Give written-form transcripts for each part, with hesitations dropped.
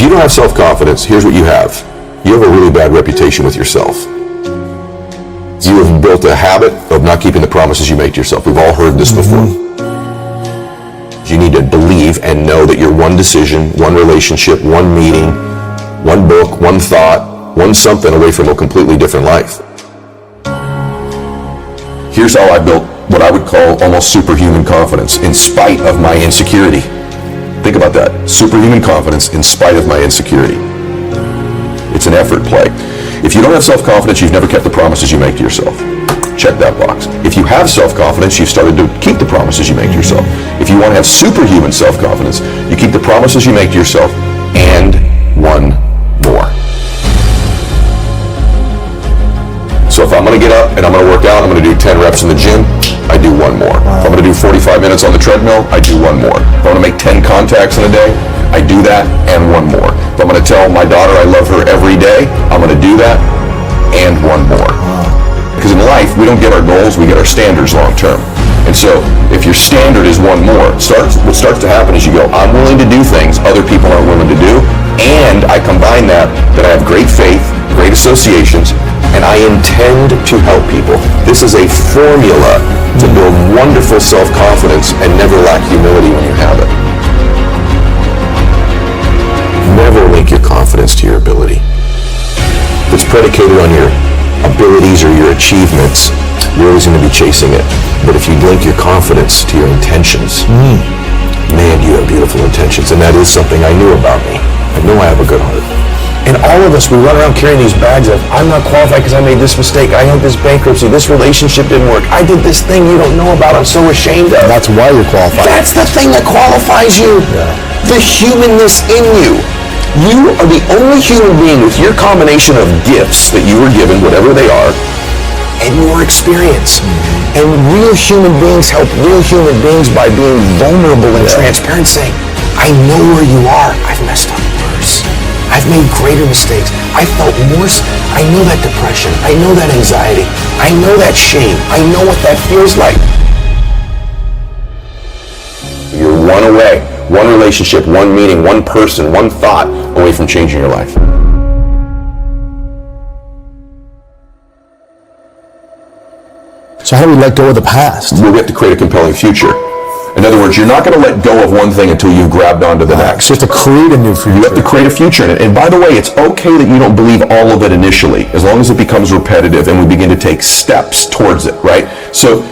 you don't have self-confidence, here's what you have. You have a really bad reputation with yourself. You have built a habit of not keeping the promises you make to yourself. We've all heard this before. You need to believe and know that you're one decision, one relationship, one meeting, one book, one thought, one something away from a completely different life. Here's how I built what I would call almost superhuman confidence in spite of my insecurity. Think about that. Superhuman confidence in spite of my insecurity. It's an effort play. If you don't have self-confidence, you've never kept the promises you make to yourself. Check that box. If you have self-confidence, you've started to keep the promises you make to yourself. If you want to have superhuman self-confidence, you keep the promises you make to yourself and one more. So if I'm going to get up and I'm going to work out, I'm going to do 10 reps in the gym, I do one more. If I'm going to do 45 minutes on the treadmill, I do one more. If I'm going to make 10 contacts in a day, I do that and one more. If I'm going to tell my daughter I love her every day, I'm going to do that and one more. Because in life, we don't get our goals, we get our standards long term. And so if your standard is one more, what starts to happen is you go, I'm willing to do things other people aren't willing to do, and I combine that I have great faith, great associations, and I intend to help people. This is a formula to build wonderful self-confidence and never lack humility when you have it. Never link your confidence to your ability. If it's predicated on your abilities or your achievements, you're always going to be chasing it. But if you link your confidence to your intentions, man, you have beautiful intentions. And that is something I knew about me. I know I have a good heart. And all of us, we run around carrying these bags of, I'm not qualified because I made this mistake, I had this bankruptcy, this relationship didn't work, I did this thing you don't know about, I'm so ashamed of. That's why you're qualified. That's the thing that qualifies you. Yeah. The humanness in you. You are the only human being with your combination of gifts that you were given, whatever they are, and your experience. And real human beings help real human beings by being vulnerable and transparent, saying, I know where you are, I've messed up worse. I've made greater mistakes. I felt worse. I know that depression. I know that anxiety. I know that shame. I know what that feels like. You're one away, one relationship, one meeting, one person, one thought away from changing your life. So how do we let go of the past? We have to create a compelling future. In other words, you're not going to let go of one thing until you've grabbed onto the next. So you have to create a new future. You have to create a future in it. And by the way, it's okay that you don't believe all of it initially, as long as it becomes repetitive and we begin to take steps towards it, right? So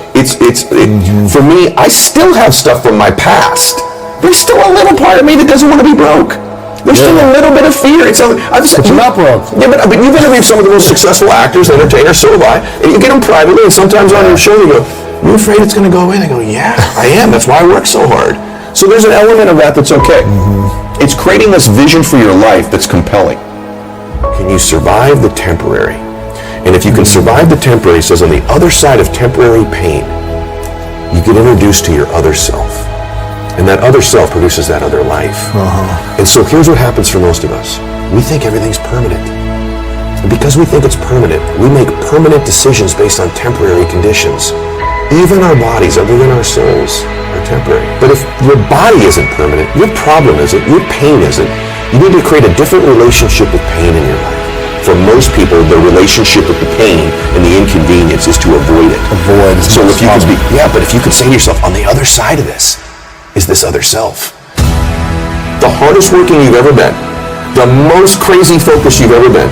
for me, I still have stuff from my past. There's still a little part of me that doesn't want to be broke. There's still a little bit of fear. But you're not broke. Yeah, but you've interviewed some of the most successful actors, entertainers, so have I. And you get them privately, and sometimes on your show you go, you afraid it's going to go away? And I go, yeah, I am. That's why I work so hard. So there's an element of that that's okay. It's creating this vision for your life that's compelling. Can you survive the temporary? And if you can survive the temporary, it says on the other side of temporary pain, you get introduced to your other self. And that other self produces that other life. And so here's what happens for most of us. We think everything's permanent. And because we think it's permanent, we make permanent decisions based on temporary conditions. Even our bodies, other than our souls, are temporary. But if your body isn't permanent, your problem isn't, your pain isn't, you need to create a different relationship with pain in your life. For most people, the relationship with the pain and the inconvenience is to avoid it. So if you could but if you could say to yourself, on the other side of this is this other self. The hardest working you've ever been, the most crazy focused you've ever been,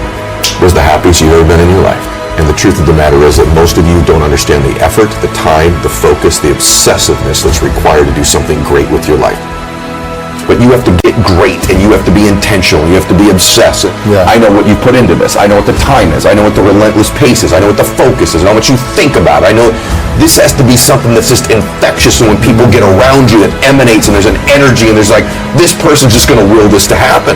was the happiest you've ever been in your life. And the truth of the matter is that most of you don't understand the effort, the time, the focus, the obsessiveness that's required to do something great with your life. But you have to get great, and you have to be intentional, you have to be obsessive. I know what you put into this. I know what the time is. I know what the relentless pace is. I know what the focus is. I know what you think about. I know this has to be something that's just infectious, and when people get around you, it emanates, and there's an energy, and there's like, this person's just going to will this to happen.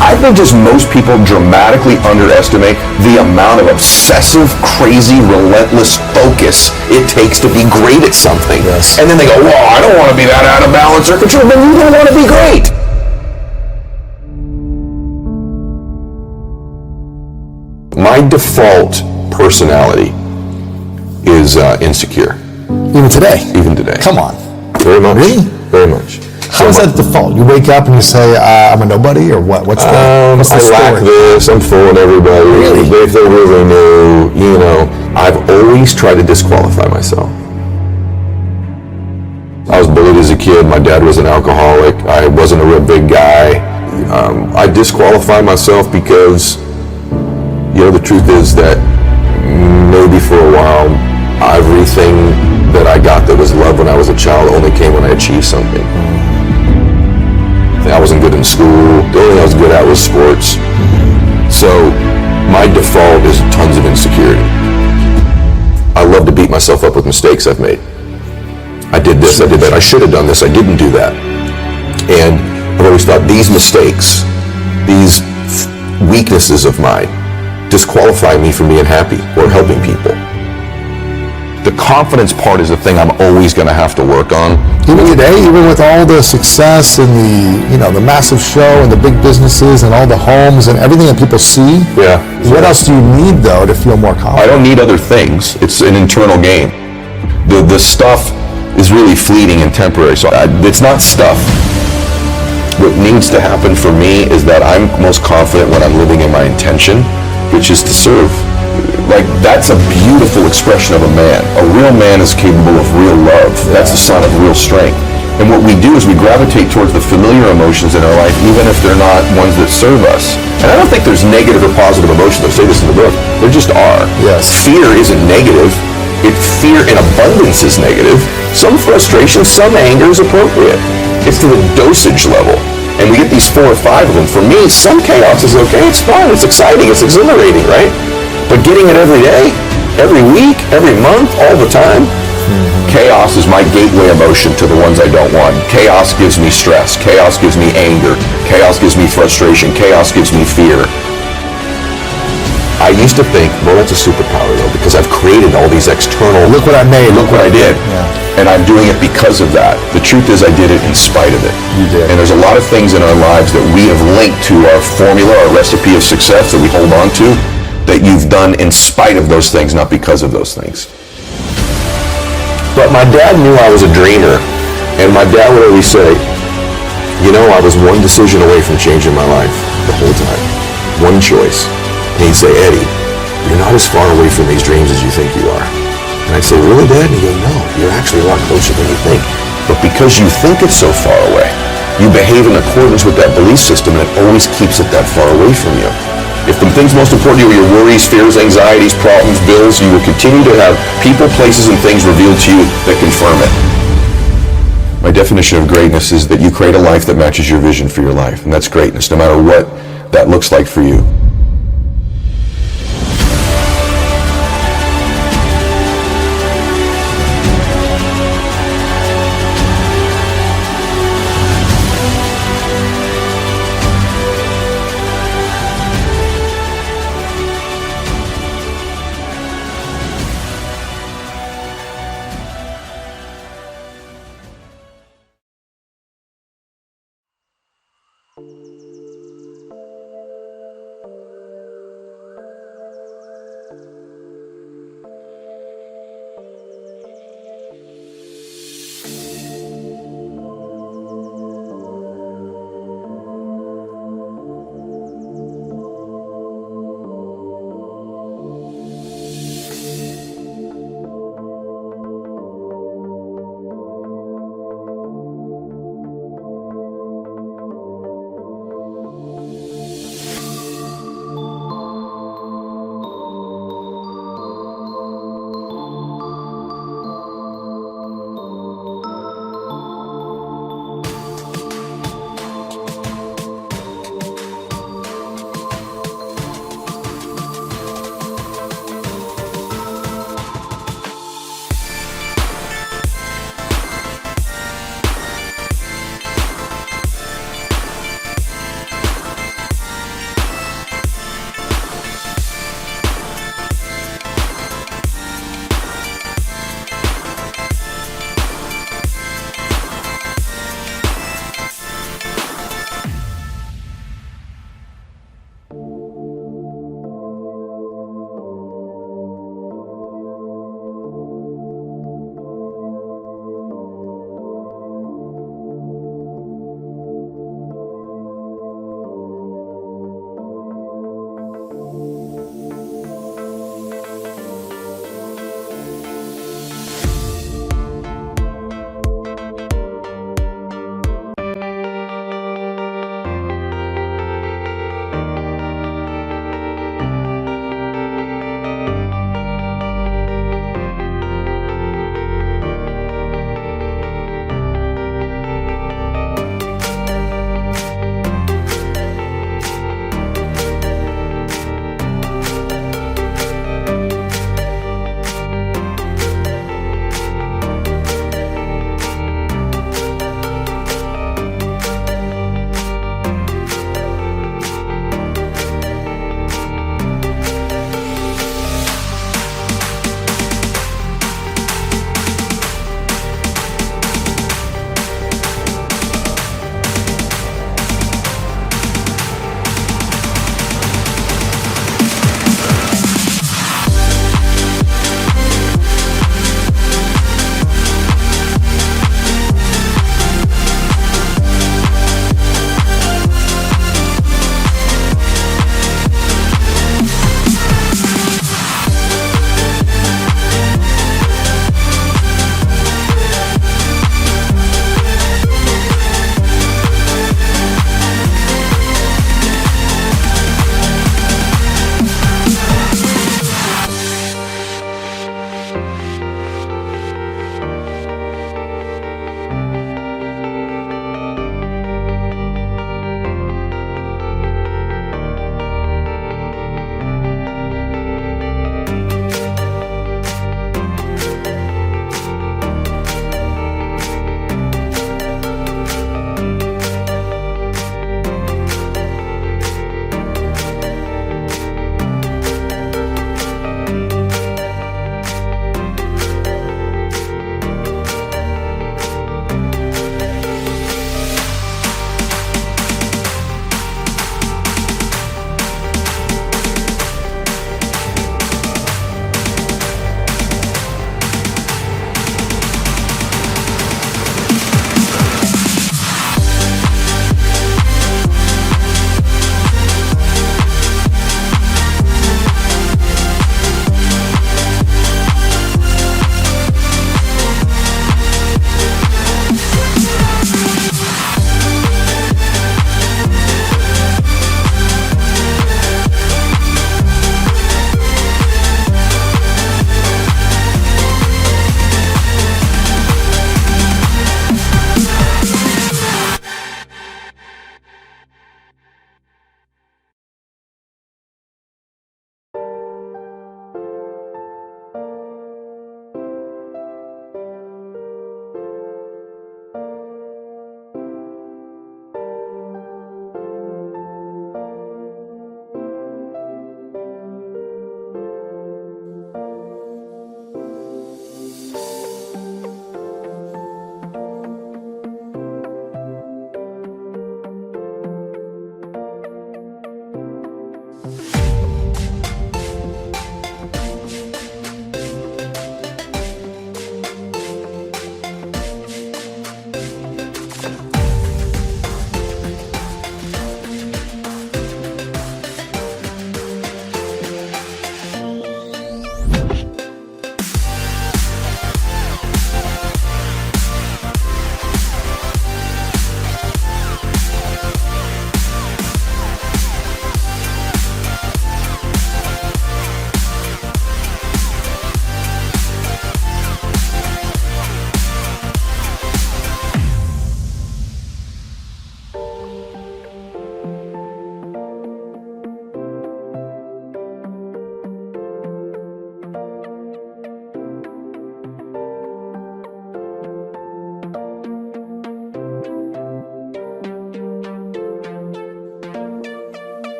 I think just most people dramatically underestimate the amount of obsessive, crazy, relentless focus it takes to be great at something. And then they go, well, I don't want to be that out of balance or control. Then you don't want to be great. My default personality is insecure. Even today? Even today. Come on. Very much. Really? Very much. How is that default? You wake up and you say, I'm a nobody, or what? What's the story? I lack this, I'm fooling everybody. Really? If they really knew, I've always tried to disqualify myself. I was bullied as a kid. My dad was an alcoholic. I wasn't a real big guy. I disqualify myself because, the truth is that maybe for a while, everything that I got that was love when I was a child only came when I achieved something. I wasn't good in school. The only thing I was good at was sports. So my default is tons of insecurity. I love to beat myself up with mistakes I've made. I did this, I did that, I should have done this, I didn't do that. And I've always thought these mistakes, these weaknesses of mine, disqualify me from being happy or helping people. The confidence part is the thing I'm always going to have to work on. Even today, even with all the success and the massive show and the big businesses and all the homes and everything that people see, what else do you need, though, to feel more confident? I don't need other things. It's an internal game. The stuff is really fleeting and temporary, so it's not stuff. What needs to happen for me is that I'm most confident when I'm living in my intention, which is to serve. Like, that's a beautiful expression of a man. A real man is capable of real love. That's a sign of real strength. And what we do is we gravitate towards the familiar emotions in our life, even if they're not ones that serve us. And I don't think there's negative or positive emotions. I say this in the book. There just are. Yes. Fear isn't negative. Fear in abundance is negative. Some frustration, some anger is appropriate. It's to the dosage level. And we get these 4 or 5 of them. For me, some chaos is okay. It's fun. It's exciting. It's exhilarating, right? But getting it every day, every week, every month, all the time, chaos is my gateway emotion to the ones I don't want. Chaos gives me stress. Chaos gives me anger. Chaos gives me frustration. Chaos gives me fear. I used to think, well, that's a superpower, though, because I've created all these external... Look what I made. Look what I did. Yeah. And I'm doing it because of that. The truth is I did it in spite of it. You did. And there's a lot of things in our lives that we have linked to our formula, our recipe of success that we hold on to, that you've done in spite of those things, not because of those things. But my dad knew I was a dreamer, and my dad would always say, I was one decision away from changing my life the whole time. One choice. And he'd say, Eddie, you're not as far away from these dreams as you think you are. And I'd say, really, Dad? And he'd go, no, you're actually a lot closer than you think. But because you think it's so far away, you behave in accordance with that belief system, and it always keeps it that far away from you. If the things most important to you are your worries, fears, anxieties, problems, bills, you will continue to have people, places, and things revealed to you that confirm it. My definition of greatness is that you create a life that matches your vision for your life, and that's greatness, no matter what that looks like for you.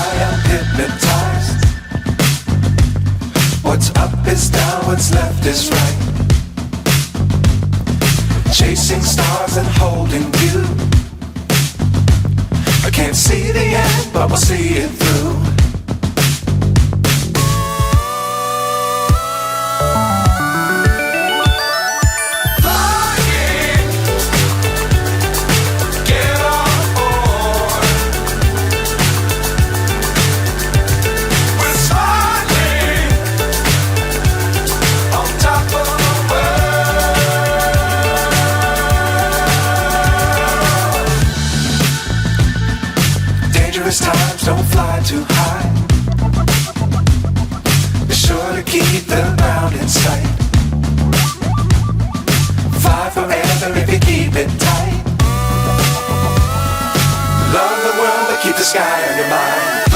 I am hypnotized. What's up is down, what's left is right. Chasing stars and holding you. I can't see the end, but we'll see it through. Flying, get on board. We're smiling on top of the world. Dangerous times, don't fly too high. Be sure to keep the ground in sight. Fly forever if you keep it tight. Love the world, but keep the sky on your mind.